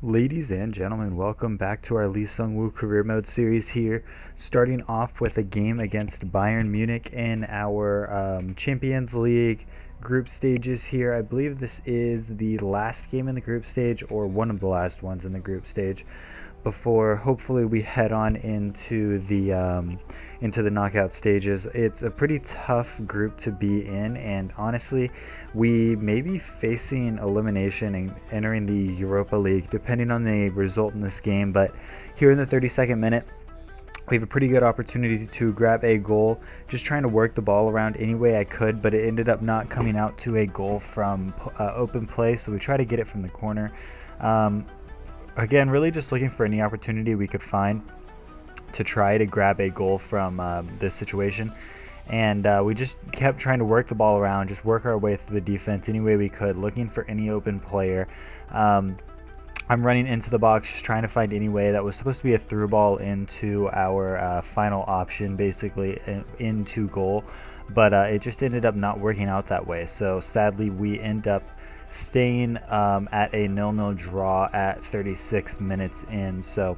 Ladies and gentlemen, welcome back to our SEUNGWOO career mode series here, starting off with a game against Bayern Munich in our Champions League group stages here. I believe this is the last game in the group stage, or one of the last ones in the group stage, before hopefully we head on into the knockout stages. It's a pretty tough group to be in, and honestly, we may be facing elimination and entering the Europa League depending on the result in this game. But here in the 32nd minute, we have a pretty good opportunity to grab a goal, just trying to work the ball around any way I could, but it ended up not coming out to a goal from open play, so we try to get it from the corner. Again, really just looking for any opportunity we could find to try to grab a goal from this situation. And we just kept trying to work the ball around, just work our way through the defense any way we could, looking for any open player. I'm running into the box, just trying to find any way. That was supposed to be a through ball into our final option, basically into goal, but it just ended up not working out that way. So sadly, we end up staying at a 0-0 draw at 36 minutes in. So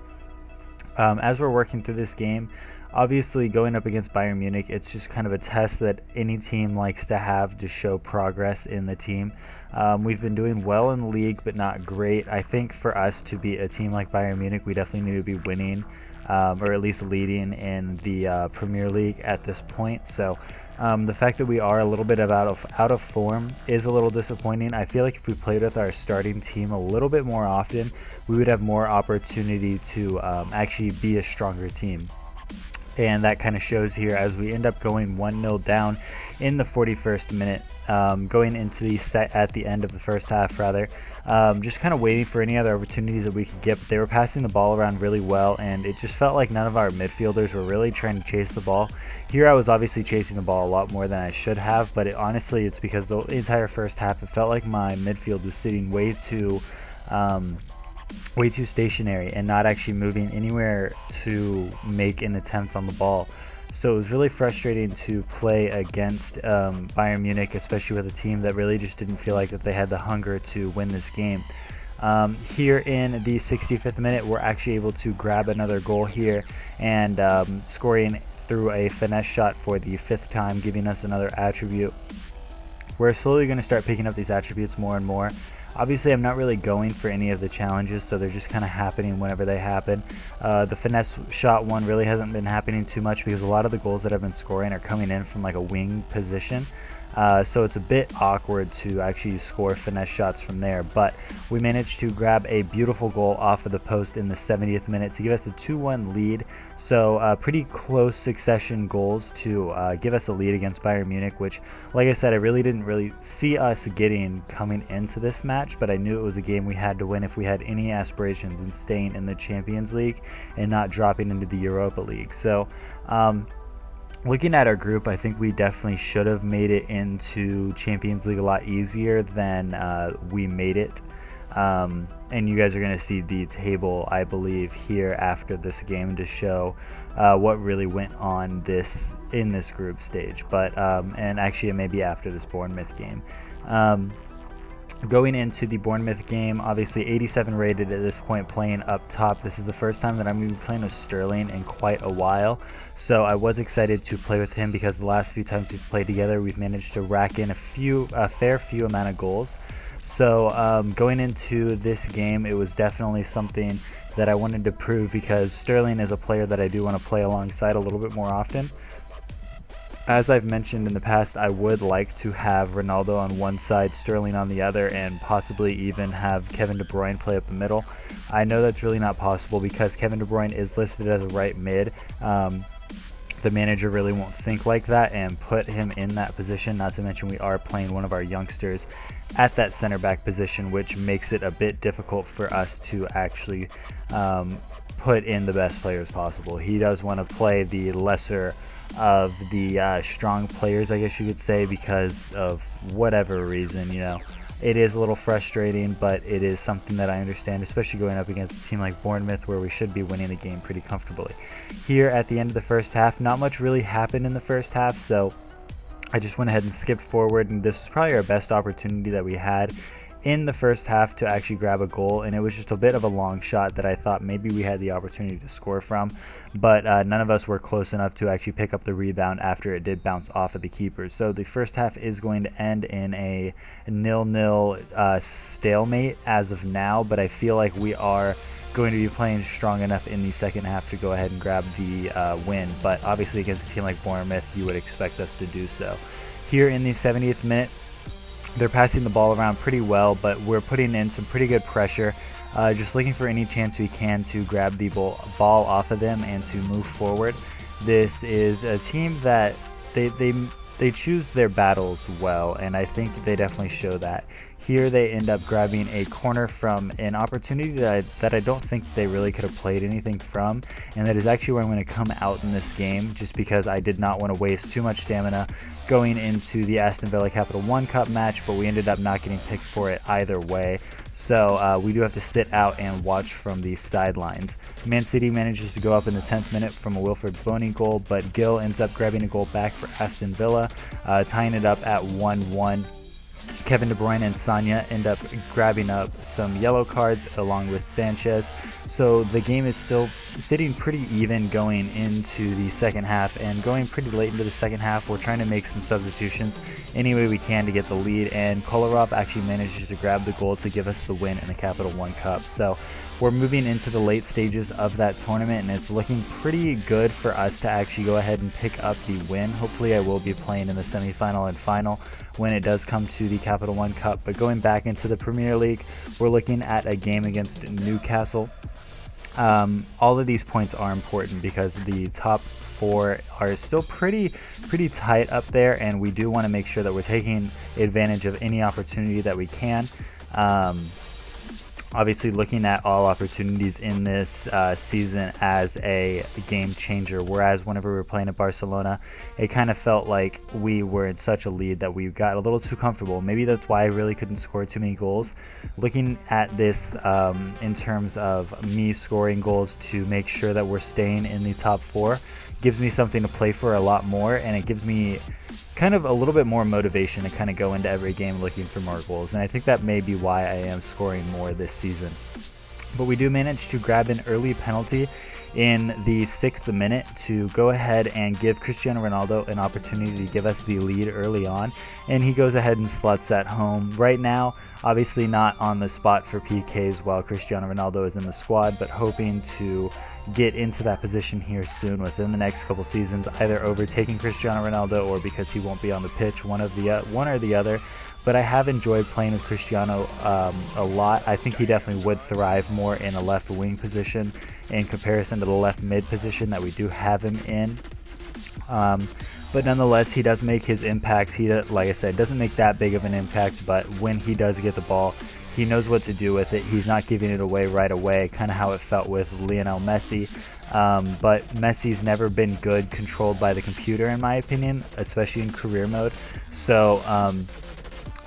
as we're working through this game, obviously going up against Bayern Munich, it's just kind of a test that any team likes to have to show progress in the team. We've been doing well in the league, but not great. I think for us to beat a team like Bayern Munich, we definitely need to be winning, or at least leading in the Premier League at this point. So the fact that we are a little bit out of form is a little disappointing. I feel like if we played with our starting team a little bit more often, we would have more opportunity to actually be a stronger team. And that kind of shows here as we end up going 1-0 down in the 41st minute, going into the set at the end of the first half rather. Just kind of waiting for any other opportunities that we could get, but they were passing the ball around really well, and it just felt like none of our midfielders were really trying to chase the ball. Here I was obviously chasing the ball a lot more than I should have, but honestly it's because the entire first half it felt like my midfield was sitting way too stationary and not actually moving anywhere to make an attempt on the ball. So it was really frustrating to play against Bayern Munich, especially with a team that really just didn't feel like that they had the hunger to win this game. Here in the 65th minute, we're actually able to grab another goal here and scoring through a finesse shot for the 5th time, giving us another attribute. We're slowly going to start picking up these attributes more and more. Obviously, I'm not really going for any of the challenges, so they're just kind of happening whenever they happen. The finesse shot one really hasn't been happening too much because a lot of the goals that I've been scoring are coming in from like a wing position. So it's a bit awkward to actually score finesse shots from there, but we managed to grab a beautiful goal off of the post in the 70th minute to give us a 2-1 lead. So pretty close succession goals to give us a lead against Bayern Munich, which, like I said, I really didn't see us getting coming into this match, but I knew it was a game we had to win if we had any aspirations in staying in the Champions League and not dropping into the Europa League. So looking at our group, I think we definitely should have made it into Champions League a lot easier than we made it. And you guys are going to see the table, I believe, here after this game to show what really went on in this group stage. But and actually, it may be after this Bournemouth game. Going into the Bournemouth game, obviously 87 rated at this point, playing up top. This is the first time that I'm going to be playing with Sterling in quite a while, so I was excited to play with him because the last few times we've played together, we've managed to rack in a fair few amount of goals. So going into this game, it was definitely something that I wanted to prove because Sterling is a player that I do want to play alongside a little bit more often. As I've mentioned in the past, I would like to have Ronaldo on one side, Sterling on the other, and possibly even have Kevin De Bruyne play up the middle. I know that's really not possible because Kevin De Bruyne is listed as a right mid. The manager really won't think like that and put him in that position, not to mention we are playing one of our youngsters at that center back position, which makes it a bit difficult for us to actually put in the best players possible. He does want to play the lesser of the strong players, I guess you could say, because of whatever reason. It is a little frustrating, but it is something that I understand, especially going up against a team like Bournemouth where we should be winning the game pretty comfortably. Here at the end of the first half, not much really happened in the first half, so I just went ahead and skipped forward, and this was probably our best opportunity that we had in the first half to actually grab a goal, and it was just a bit of a long shot that I thought maybe we had the opportunity to score from, but none of us were close enough to actually pick up the rebound after it did bounce off of the keepers. So the first half is going to end in a 0-0 stalemate as of now, but I feel like we are going to be playing strong enough in the second half to go ahead and grab the win. But obviously against a team like Bournemouth, you would expect us to do so. Here in the 70th minute, they're passing the ball around pretty well, but we're putting in some pretty good pressure, just looking for any chance we can to grab the ball off of them and to move forward. This is a team that they choose their battles well, and I think they definitely show that. Here they end up grabbing a corner from an opportunity that I don't think they really could have played anything from, and that is actually where I'm going to come out in this game, just because I did not want to waste too much stamina going into the Aston Villa Capital One Cup match, but we ended up not getting picked for it either way. So we do have to sit out and watch from the sidelines. Man City manages to go up in the 10th minute from a Wilfred Boney goal, but Gill ends up grabbing a goal back for Aston Villa, tying it up at 1-1. Kevin De Bruyne and Sanya end up grabbing up some yellow cards along with Sanchez. So the game is still sitting pretty even going into the second half, and going pretty late into the second half, we're trying to make some substitutions any way we can to get the lead, and Kolarov actually manages to grab the goal to give us the win in the Capital One Cup. So we're moving into the late stages of that tournament, and it's looking pretty good for us to actually go ahead and pick up the win. Hopefully I will be playing in the semifinal and final when it does come to the Capital One Cup. But going back into the Premier League, we're looking at a game against Newcastle. All of these points are important because the top four are still pretty tight up there, and we do want to make sure that we're taking advantage of any opportunity that we can. Obviously looking at all opportunities in this season as a game changer, whereas whenever we were playing at Barcelona, it kind of felt like we were in such a lead that we got a little too comfortable. Maybe that's why I really couldn't score too many goals. Looking at this in terms of me scoring goals to make sure that we're staying in the top four gives me something to play for a lot more, and it gives me kind of a little bit more motivation to kind of go into every game looking for more goals, and I think that may be why I am scoring more this season. But we do manage to grab an early penalty in the 6th minute to go ahead and give Cristiano Ronaldo an opportunity to give us the lead early on, and he goes ahead and sluts that home. Right now, obviously not on the spot for PKs while Cristiano Ronaldo is in the squad, but hoping to get into that position here soon within the next couple seasons, either overtaking Cristiano Ronaldo or because he won't be on the pitch, one or the other. But I have enjoyed playing with Cristiano a lot. I think he definitely would thrive more in a left wing position in comparison to the left mid position that we do have him in. But nonetheless, he does make his impact. He, like I said, doesn't make that big of an impact, but when he does get the ball, he knows what to do with it. He's not giving it away right away, kind of how it felt with Lionel Messi. But Messi's never been good controlled by the computer, in my opinion, especially in career mode. So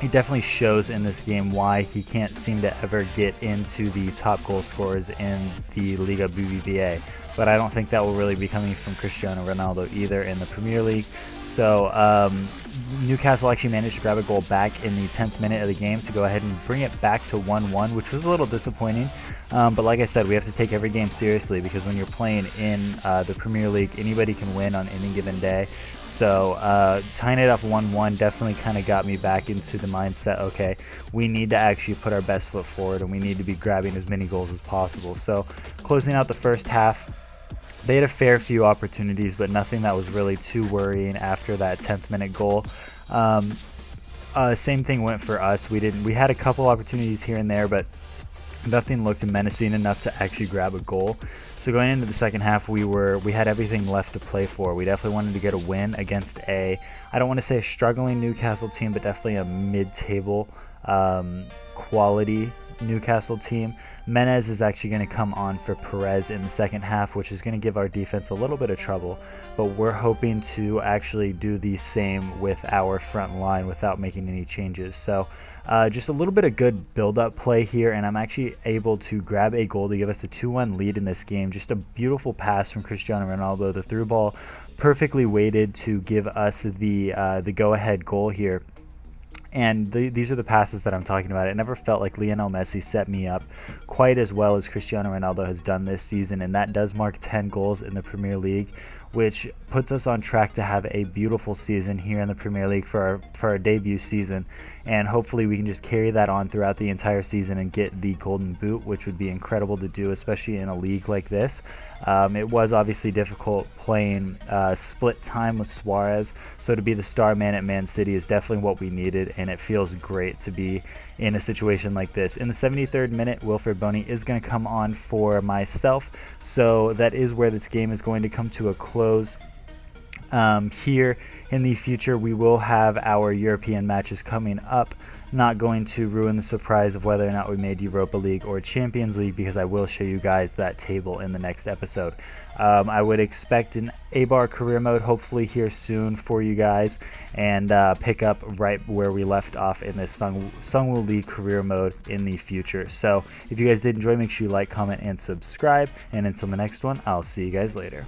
he definitely shows in this game why he can't seem to ever get into the top goal scorers in the Liga BBVA. But I don't think that will really be coming from Cristiano Ronaldo either in the Premier League. So Newcastle actually managed to grab a goal back in the 10th minute of the game to go ahead and bring it back to 1-1, which was a little disappointing. But like I said, we have to take every game seriously, because when you're playing in the Premier League, anybody can win on any given day. So tying it up 1-1 definitely kind of got me back into the mindset, okay, we need to actually put our best foot forward, and we need to be grabbing as many goals as possible. So closing out the first half, they had a fair few opportunities, but nothing that was really too worrying after that 10th minute goal. Same thing went for us. We had a couple opportunities here and there, but nothing looked menacing enough to actually grab a goal. So going into the second half, we had everything left to play for. We definitely wanted to get a win against I don't want to say a struggling Newcastle team, but definitely a mid-table quality Newcastle team. Menez is actually going to come on for Perez in the second half, which is going to give our defense a little bit of trouble, but we're hoping to actually do the same with our front line without making any changes. So just a little bit of good build-up play here, and I'm actually able to grab a goal to give us a 2-1 lead in this game. Just a beautiful pass from Cristiano Ronaldo, the through ball perfectly weighted to give us the go-ahead goal here. And these are the passes that I'm talking about. It never felt like Lionel Messi set me up quite as well as Cristiano Ronaldo has done this season, and that does mark 10 goals in the Premier League, which puts us on track to have a beautiful season here in the Premier League for our debut season. And hopefully we can just carry that on throughout the entire season and get the Golden Boot, which would be incredible to do, especially in a league like this. It was obviously difficult playing split time with Suarez, so to be the star man at Man City is definitely what we needed, and it feels great to be in a situation like this. In the 73rd minute, Wilfred Boney is going to come on for myself, so that is where this game is going to come to a close. Here in the future, we will have our European matches coming up. Not going to ruin the surprise of whether or not we made Europa League or Champions League, because I will show you guys that table in the next episode. I would expect an A-Bar career mode hopefully here soon for you guys, and pick up right where we left off in this SEUNGWOO League career mode in the future. So if you guys did enjoy, make sure you like, comment, and subscribe, and until the next one, I'll see you guys later.